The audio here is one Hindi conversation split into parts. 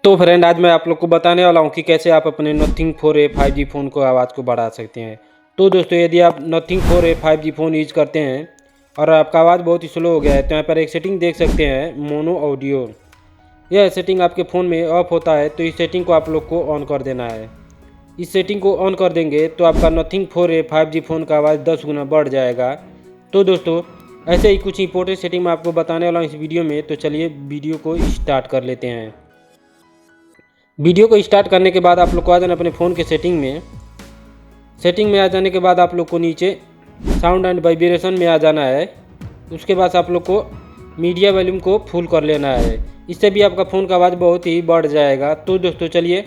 तो फ्रेंड, आज मैं आप लोग को बताने वाला हूं कि कैसे आप अपने नथिंग 4a 5G फ़ोन को आवाज़ को बढ़ा सकते हैं। तो दोस्तों, यदि आप nothing 4a 5G phone use करते हैं और आपका आवाज़ बहुत ही स्लो हो गया है, तो यहाँ पर एक सेटिंग देख सकते हैं, मोनो ऑडियो। यह सेटिंग आपके फ़ोन में ऑफ होता है, तो इस सेटिंग को आप लोग को ऑन कर देना है। इस सेटिंग को ऑन कर देंगे तो आपका नथिंग 4a 5G फ़ोन का आवाज़ 10 गुना बढ़ जाएगा। तो दोस्तों, ऐसे ही कुछ इंपॉर्टेंट सेटिंग मैं आपको बताने वाला हूँ इस वीडियो में। तो चलिए वीडियो को स्टार्ट कर लेते हैं। वीडियो को स्टार्ट करने के बाद आप लोग को आ जाना अपने फ़ोन के सेटिंग में आ जाने के बाद आप लोग को नीचे साउंड एंड वाइब्रेशन में आ जाना है। उसके बाद आप लोग को मीडिया वॉल्यूम को फुल कर लेना है। इससे भी आपका फ़ोन का आवाज़ बहुत ही बढ़ जाएगा। तो दोस्तों, चलिए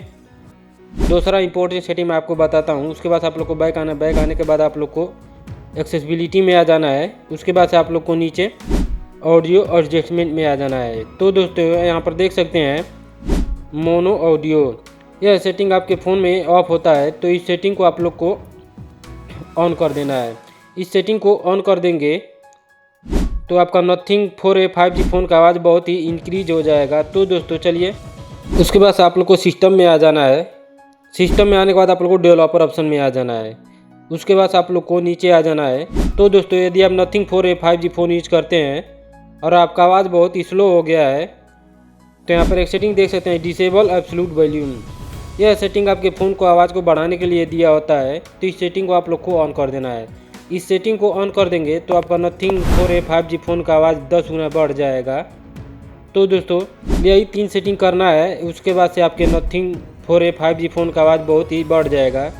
दूसरा इंपॉर्टेंट सेटिंग मैं आपको बताता हूँ। उसके बाद आप लोग को बैक आने के बाद आप लोग को एक्सेसिबिलिटी में आ जाना है। उसके बाद से आप लोग को नीचे ऑडियो एडजस्टमेंट में आ जाना है। तो दोस्तों, यहाँ पर देख सकते हैं मोनो ऑडियो। यह सेटिंग आपके फ़ोन में ऑफ होता है, तो इस सेटिंग को आप लोग को ऑन कर देना है। इस सेटिंग को ऑन कर देंगे तो आपका नथिंग 4a 5G फ़ोन का आवाज़ बहुत ही इंक्रीज हो जाएगा। तो दोस्तों, चलिए उसके बाद आप लोग को सिस्टम में आ जाना है। सिस्टम में आने के बाद आप लोग को डेवलपर ऑप्शन में आ जाना है। उसके बाद आप लोग को नीचे आ जाना है। तो दोस्तों, यदि आप nothing 4a 5G phone use करते हैं और आपका आवाज़ बहुत ही स्लो हो गया है, तो यहाँ पर एक सेटिंग देख सकते हैं, डिसेबल एब्सोल्यूट वॉल्यूम। यह सेटिंग आपके फ़ोन को आवाज़ को बढ़ाने के लिए दिया होता है, तो इस सेटिंग को आप लोग को ऑन कर देना है। इस सेटिंग को ऑन कर देंगे तो आपका नथिंग 4a 5G फ़ोन का आवाज़ 10 गुना बढ़ जाएगा। तो दोस्तों, यही 3 सेटिंग करना है। उसके बाद से आपके नथिंग 4a 5G फ़ोन का आवाज़ बहुत ही बढ़ जाएगा।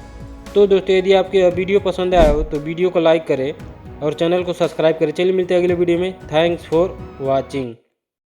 तो दोस्तों, यदि आपके वीडियो पसंद आया हो तो वीडियो को लाइक करें और चैनल को सब्सक्राइब करें। चलिए मिलते हैं अगले वीडियो में। Thanks for watching.